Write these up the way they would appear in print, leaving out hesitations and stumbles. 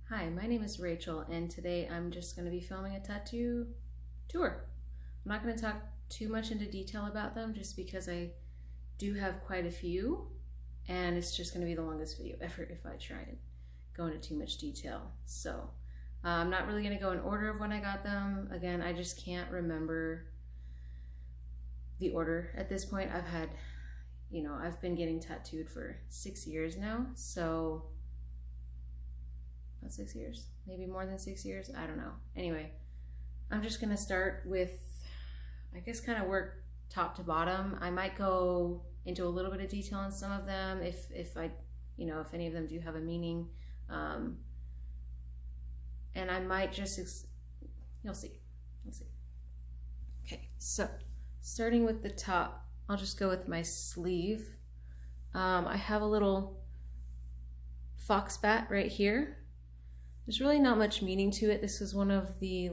Hi, my name is Rachel, and today I'm just going to be filming a tattoo tour. I'm not going to talk too much into detail about them just because I do have quite a few, and it's just going to be the longest video ever if I try and go into too much detail. So I'm not really going to go in order of when I got them. Again, I just can't remember the order at this point. I've been getting tattooed for 6 years now, so about 6 years, maybe more than 6 years, I don't know. Anyway, I'm just gonna start with, I guess, kind of work top to bottom. I might go into a little bit of detail on some of them if any of them do have a meaning, and I might just you'll see. Okay, so starting with the top, I'll just go with my sleeve. I have a little fox bat right here. There's really not much meaning to it. This is one of the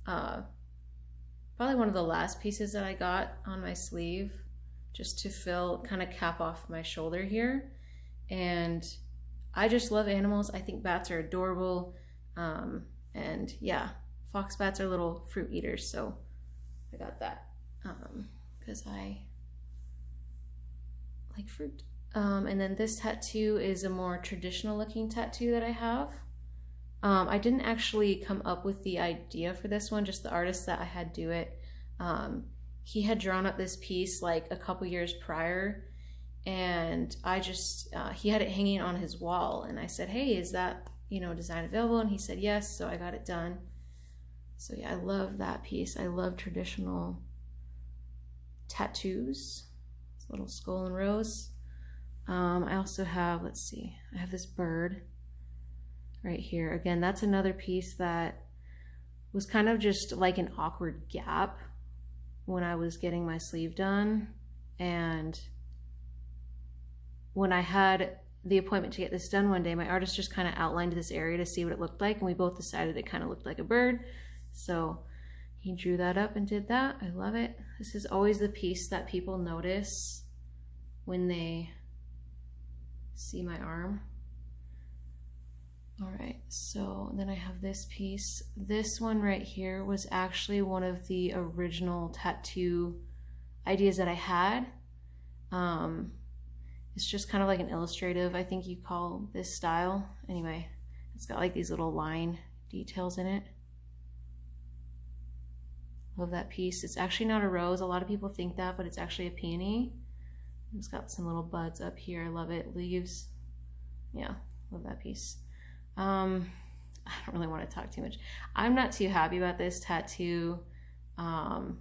probably one of the last pieces that I got on my sleeve, just to kind of cap off my shoulder here. And I just love animals. I think bats are adorable. And yeah, fox bats are little fruit eaters, so I got that because I like fruit. And then this tattoo is a more traditional looking tattoo that I have. I didn't actually come up with the idea for this one, just the artist that I had do it. He had drawn up this piece like a couple years prior, and he had it hanging on his wall, and I said, hey, is that, design available? And he said yes, so I got it done. So yeah, I love that piece. I love traditional tattoos. This little skull and rose. I also have, I have this bird right here. Again, that's another piece that was kind of just like an awkward gap when I was getting my sleeve done. And when I had the appointment to get this done one day, my artist just kind of outlined this area to see what it looked like, and we both decided it kind of looked like a bird. So he drew that up and did that. I love it. This is always the piece that people notice when they see my arm. All right, so then I have this piece. This one right here was actually one of the original tattoo ideas that I had. It's just kind of like an illustrative, I think you call this style. Anyway, it's got like these little line details in it. Love that piece. It's actually not a rose. A lot of people think that, but it's actually a peony. It's got some little buds up here. I love it. Leaves. Yeah, love that piece. I don't really want to talk too much. I'm not too happy about this tattoo. It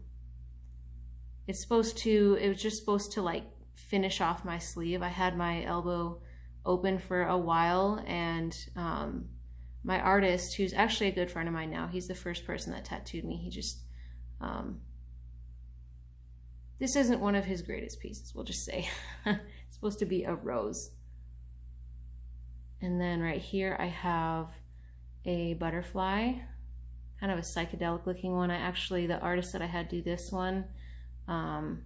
was just supposed to like finish off my sleeve. I had my elbow open for a while, and my artist, who's actually a good friend of mine now, he's the first person that tattooed me. He just, this isn't one of his greatest pieces, we'll just say. It's supposed to be a rose. And then right here I have a butterfly, kind of a psychedelic looking one. The artist that I had do this one, I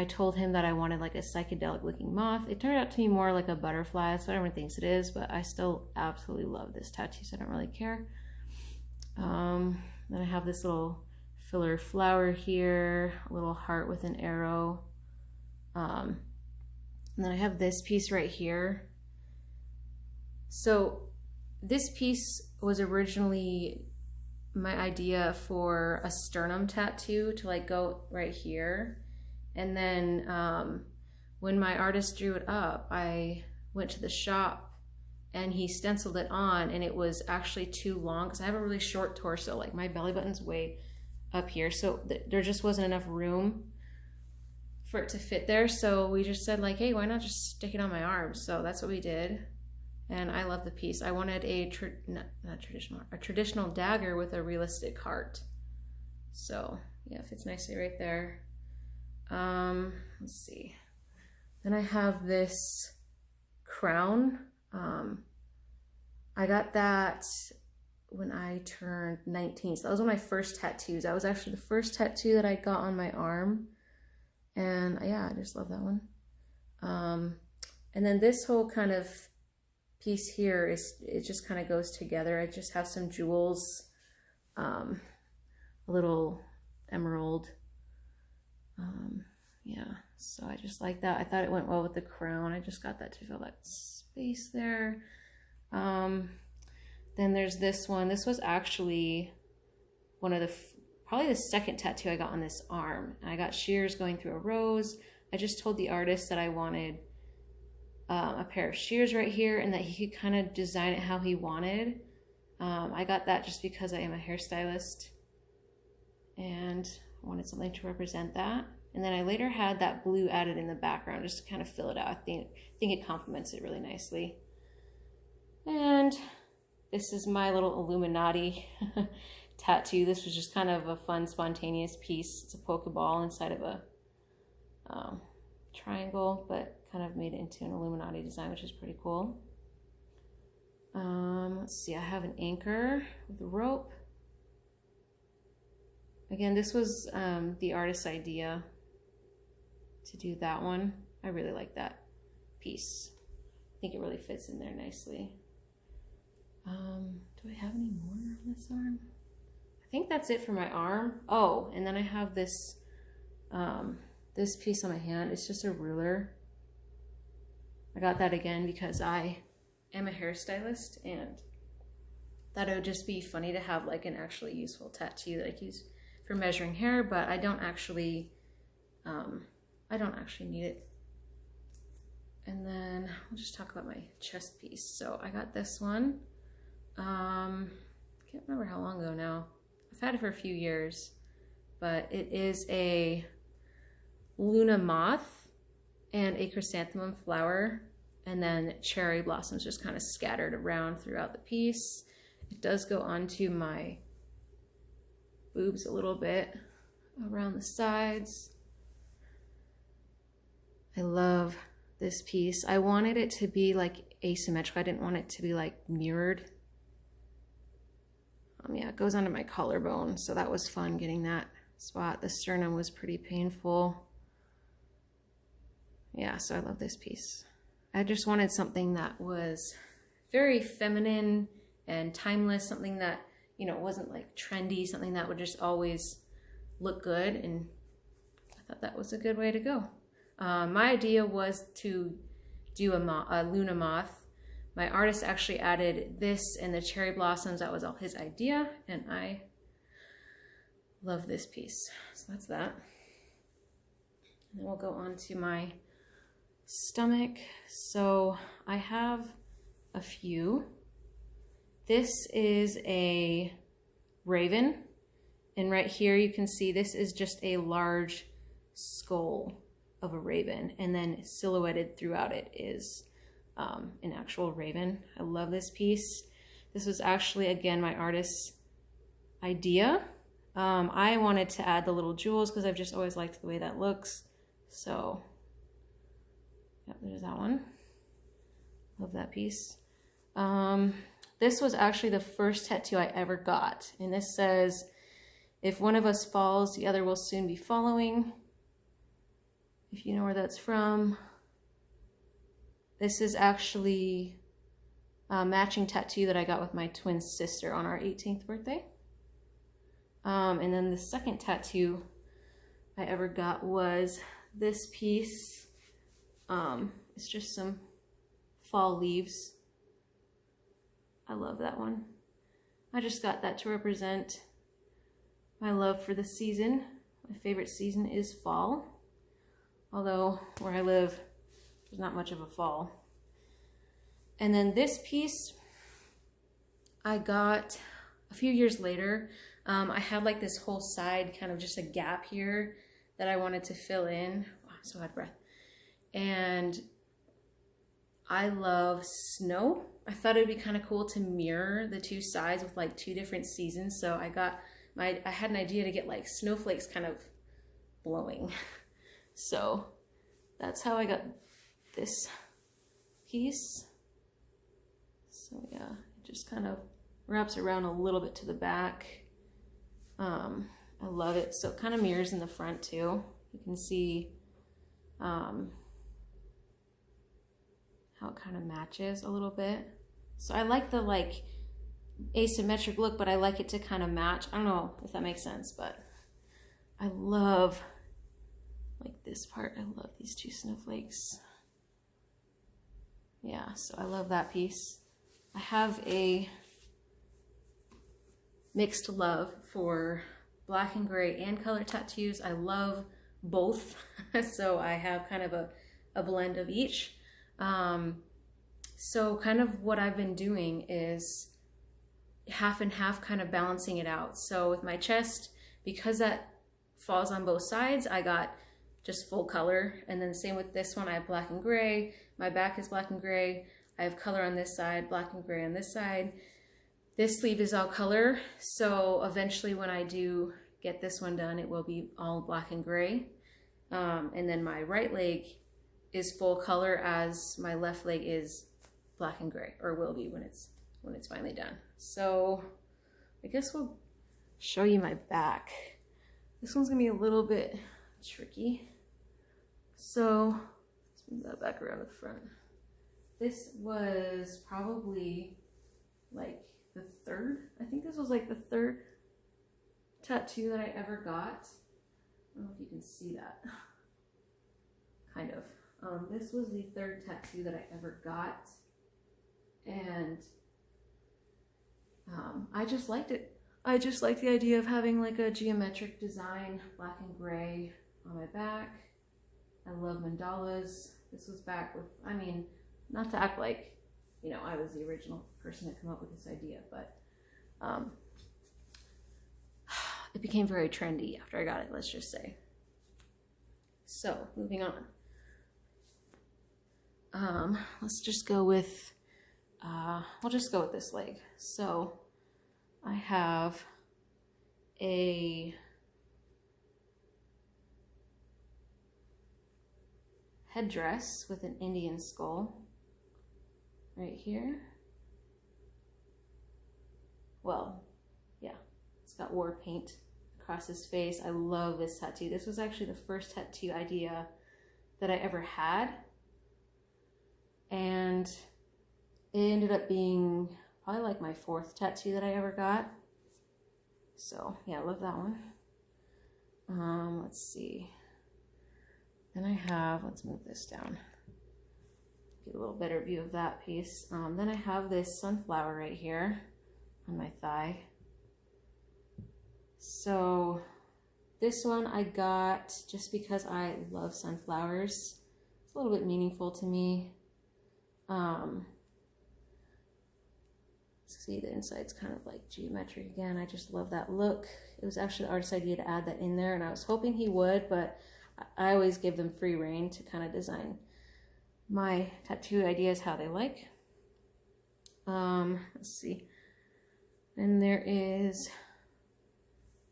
told him that I wanted like a psychedelic looking moth. It turned out to be more like a butterfly. That's what everyone thinks it is, but I still absolutely love this tattoo, so I don't really care. Then I have this little filler flower here, a little heart with an arrow. And then I have this piece right here. So this piece was originally my idea for a sternum tattoo to like go right here. And then when my artist drew it up, I went to the shop and he stenciled it on, and it was actually too long because I have a really short torso. Like my belly button's way up here, so there just wasn't enough room for it to fit there. So we just said like, hey, why not just stick it on my arm? So that's what we did, and I love the piece. I wanted a traditional dagger with a realistic heart. So yeah, it fits nicely right there. Let's see. Then I have this crown. I got that when I turned 19. So that was one of my first tattoos. That was actually the first tattoo that I got on my arm. And yeah, I just love that one. And then this whole kind of piece here is, it just kind of goes together. I just have some jewels, a little emerald. Yeah, so I just like that. I thought it went well with the crown. I just got that to fill that space there. Then there's this one. This was actually one of the, probably the second tattoo I got on this arm. And I got shears going through a rose. I just told the artist that I wanted a pair of shears right here and that he could kind of design it how he wanted. I got that just because I am a hairstylist and I wanted something to represent that. And then I later had that blue added in the background just to kind of fill it out. I think it complements it really nicely. And this is my little Illuminati tattoo. This was just kind of a fun, spontaneous piece. It's a Pokeball inside of a triangle, but kind of made it into an Illuminati design, which is pretty cool. Let's see, I have an anchor with a rope. Again, this was the artist's idea to do that one. I really like that piece. I think it really fits in there nicely. Do I have any more on this arm? I think that's it for my arm. Oh, and then I have this this piece on my hand. It's just a ruler. I got that again because I am a hairstylist and thought it would just be funny to have like an actually useful tattoo that I can use for measuring hair, but I don't actually need it. And then I'll just talk about my chest piece. So I got this one. Can't remember how long ago now. I've had it for a few years, but it is a Luna moth and a chrysanthemum flower, and then cherry blossoms just kind of scattered around throughout the piece. It does go onto my boobs a little bit around the sides. I love this piece. I wanted it to be like asymmetrical. I didn't want it to be like mirrored. Yeah, it goes onto my collarbone, so that was fun getting that spot. The sternum was pretty painful. Yeah, so I love this piece. I just wanted something that was very feminine and timeless, something that, you know, wasn't like trendy, something that would just always look good, and I thought that was a good way to go. My idea was to do a Luna moth. My artist actually added this and the cherry blossoms. That was all his idea, and I love this piece. So that's that. And then we'll go on to my stomach. So I have a few. This is a raven, and right here you can see this is just a large skull of a raven, and then silhouetted throughout it is an actual raven. I love this piece. This was actually, again, my artist's idea. I wanted to add the little jewels because I've just always liked the way that looks. So, yep, there's that one. Love that piece. This was actually the first tattoo I ever got. And this says, if one of us falls, the other will soon be following. If you know where that's from. This is actually a matching tattoo that I got with my twin sister on our 18th birthday. And then the second tattoo I ever got was this piece. It's just some fall leaves. I love that one. I just got that to represent my love for the season. My favorite season is fall. Although where I live, there's not much of a fall. And then this piece I got a few years later. I had like this whole side, kind of just a gap here that I wanted to fill in. Wow, I'm so out of breath. And I love snow. I thought it would be kind of cool to mirror the two sides with like two different seasons. So I had an idea to get like snowflakes kind of blowing. So that's how I got this piece. So yeah, it just kind of wraps around a little bit to the back. I love it. So it kind of mirrors in the front too. You can see how how it kind of matches a little bit. So I like the like asymmetric look, but I like it to kind of match. I don't know if that makes sense, but I love like this part. I love these two snowflakes. Yeah, so I love that piece. I have a mixed love for black and gray and color tattoos. I love both. So I have kind of a blend of each. So kind of what I've been doing is half and half, kind of balancing it out. So with my chest, because that falls on both sides, I got just full color. And then same with this one, I have black and gray. My back is black and gray. I have color on this side, black and gray on this side. This sleeve is all color. So eventually when I do get this one done, it will be all black and gray. And then my right leg is full color, as my left leg is black and gray, or will be when it's finally done. So I guess we'll show you my back. This one's gonna be a little bit tricky. So let's move that back around to the front. This was probably like the third, I think this was like the third tattoo that I ever got. I don't know if you can see that. Kind of. This was the third tattoo that I ever got. And I just liked it. I just like the idea of having like a geometric design, black and gray on my back. I love mandalas. This was back with, I mean, not to act like, you know, I was the original person to come up with this idea, but it became very trendy after I got it, let's just say. So, moving on. Let's just go with, we'll just go with this leg. So, I have a headdress with an Indian skull right here. Well, yeah, it's got war paint across his face. I love this tattoo. This was actually the first tattoo idea that I ever had. And it ended up being probably like my fourth tattoo that I ever got. So yeah, I love that one. Let's see. Then I have, let's move this down. Get a little better view of that piece. Then I have this sunflower right here on my thigh. So this one I got just because I love sunflowers. It's a little bit meaningful to me. See, the inside's kind of like geometric again. I just love that look. It was actually the artist's idea to add that in there, and I was hoping he would, but I always give them free rein to kind of design my tattoo ideas how they like. Let's see. And there is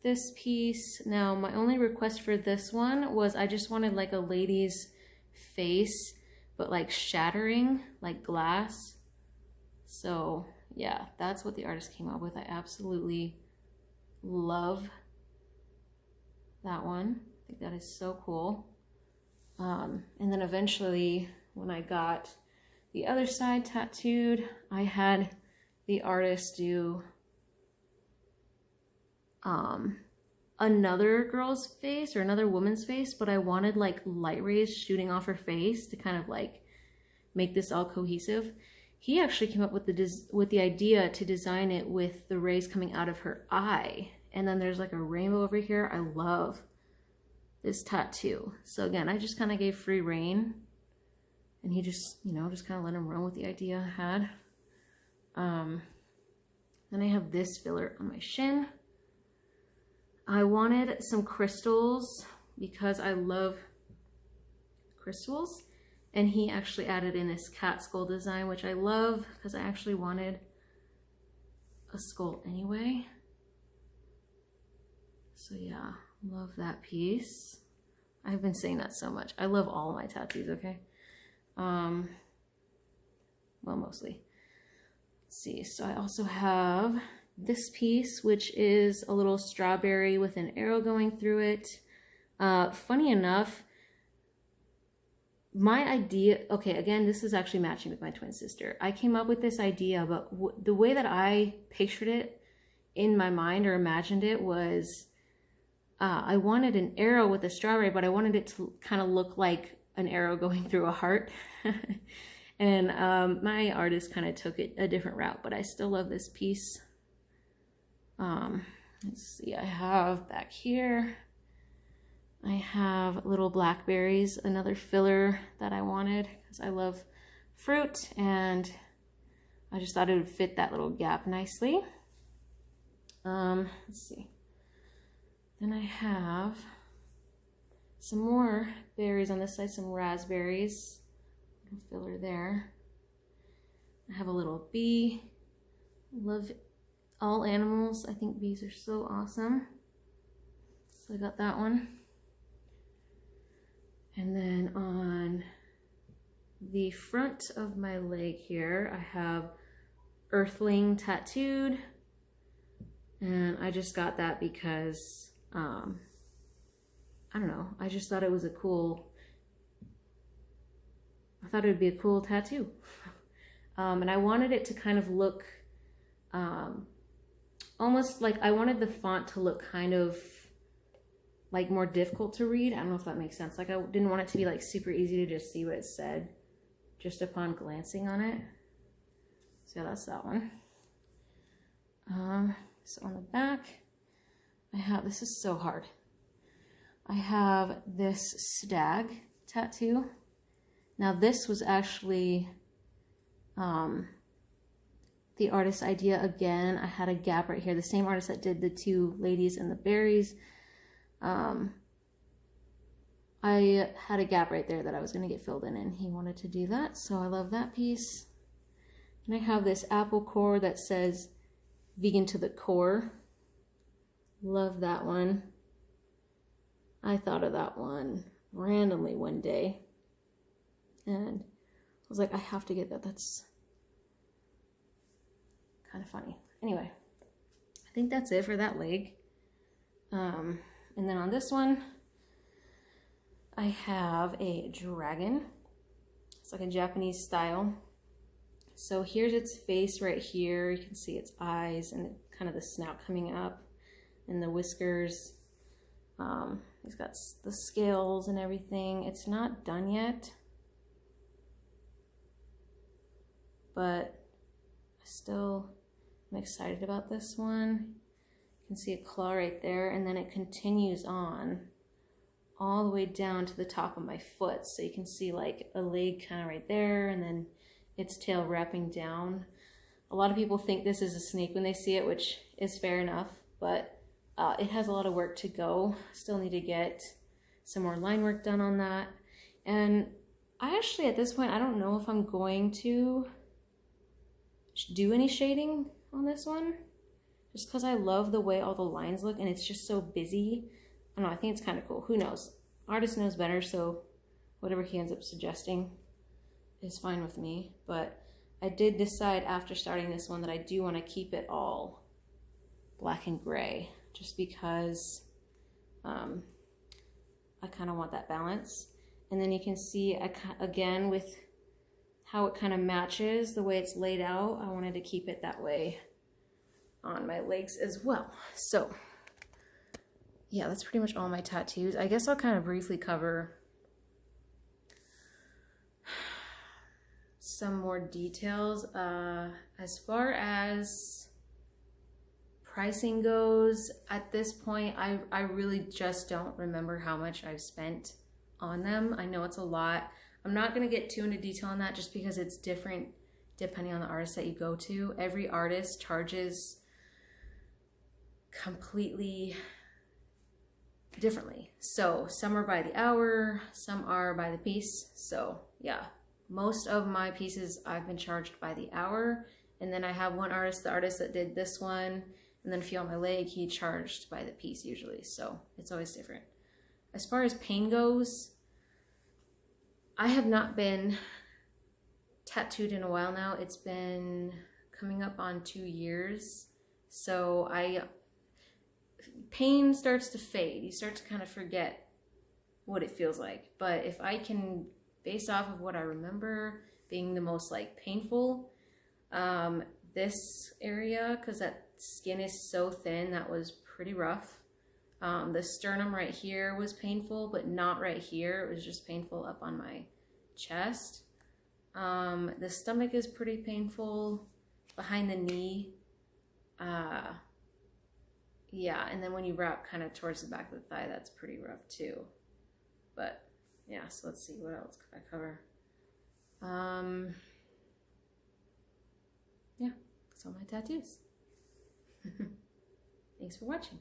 this piece. Now, my only request for this one was I just wanted like a lady's face, but like shattering, like glass. So yeah, that's what the artist came up with. I absolutely love that one. I think that is so cool. And then eventually, when I got the other side tattooed, I had the artist do another girl's face or another woman's face, but I wanted like light rays shooting off her face to kind of like make this all cohesive. He actually came up with the idea to design it with the rays coming out of her eye. And then there's like a rainbow over here. I love this tattoo. So again, I just kind of gave free rein, and he just, you know, just kind of let him run with the idea I had. Then I have this filler on my shin. I wanted some crystals because I love crystals. And he actually added in this cat skull design, which I love because I actually wanted a skull anyway. So yeah, love that piece. I've been saying that so much. I love all my tattoos, okay? Well, mostly. Let's see, so I also have this piece, which is a little strawberry with an arrow going through it. Funny enough, my idea, okay, again, this is actually matching with my twin sister. I came up with this idea, but the way that I pictured it in my mind or imagined it was I wanted an arrow with a strawberry, but I wanted it to kind of look like an arrow going through a heart. And my artist kind of took it a different route, but I still love this piece. Let's see, I have back here, I have little blackberries, another filler that I wanted because I love fruit, and I just thought it would fit that little gap nicely. Let's see. Then I have some more berries on this side, some raspberries, filler there. I have a little bee. Love all animals. I think bees are so awesome. So I got that one. And then on the front of my leg here, I have Earthling tattooed. And I just got that because, I don't know, I just thought it was I thought it would be a cool tattoo. And I wanted it to kind of look almost like, I wanted the font to look kind of like more difficult to read. I don't know if that makes sense. Like I didn't want it to be like super easy to just see what it said just upon glancing on it. So yeah, that's that one. So on the back, I have, this is so hard. I have this stag tattoo. Now this was actually the artist's idea again. I had a gap right here. The same artist that did the two ladies and the berries. I had a gap right there that I was going to get filled in, and he wanted to do that. So I love that piece. And I have this apple core that says vegan to the core. Love that one. I thought of that one randomly one day, and I was like, I have to get that. That's kind of funny. Anyway, I think that's it for that leg. And then on this one, I have a dragon. It's like a Japanese style. So here's its face right here. You can see its eyes and kind of the snout coming up and the whiskers. He's got the scales and everything. It's not done yet, but I still am excited about this one. You can see a claw right there, and then it continues on all the way down to the top of my foot. So you can see like a leg kind of right there, and then its tail wrapping down. A lot of people think this is a snake when they see it, which is fair enough, but it has a lot of work to go. Still need to get some more line work done on that. And I actually, at this point, I don't know if I'm going to do any shading on this one, just because I love the way all the lines look and it's just so busy. I don't know, I think it's kind of cool. Who knows? Artist knows better, so whatever he ends up suggesting is fine with me. But I did decide after starting this one that I do want to keep it all black and gray, just because I kind of want that balance. And then you can see, again, with how it kind of matches the way it's laid out, I wanted to keep it that way on my legs as well. So yeah, that's pretty much all my tattoos. I guess I'll kind of briefly cover some more details. As far as pricing goes, at this point, I really just don't remember how much I've spent on them. I know it's a lot. I'm not going to get too into detail on that just because it's different depending on the artist that you go to. Every artist charges completely differently. So some are by the hour, some are by the piece. So yeah, most of my pieces I've been charged by the hour. And then I have one artist, the artist that did this one, and then a few on my leg, he charged by the piece usually. So it's always different. As far as pain goes, I have not been tattooed in a while now. It's been coming up on 2 years. So pain starts to fade. You start to kind of forget what it feels like. But if I can based off of what I remember being the most like painful, this area, because that skin is so thin, that was pretty rough. The sternum right here was painful, but not right here. It was just painful up on my chest. The stomach is pretty painful behind the knee. Yeah, and then when you wrap kind of towards the back of the thigh, that's pretty rough too. But yeah, so let's see, what else could I cover? Yeah, that's all my tattoos. Thanks for watching.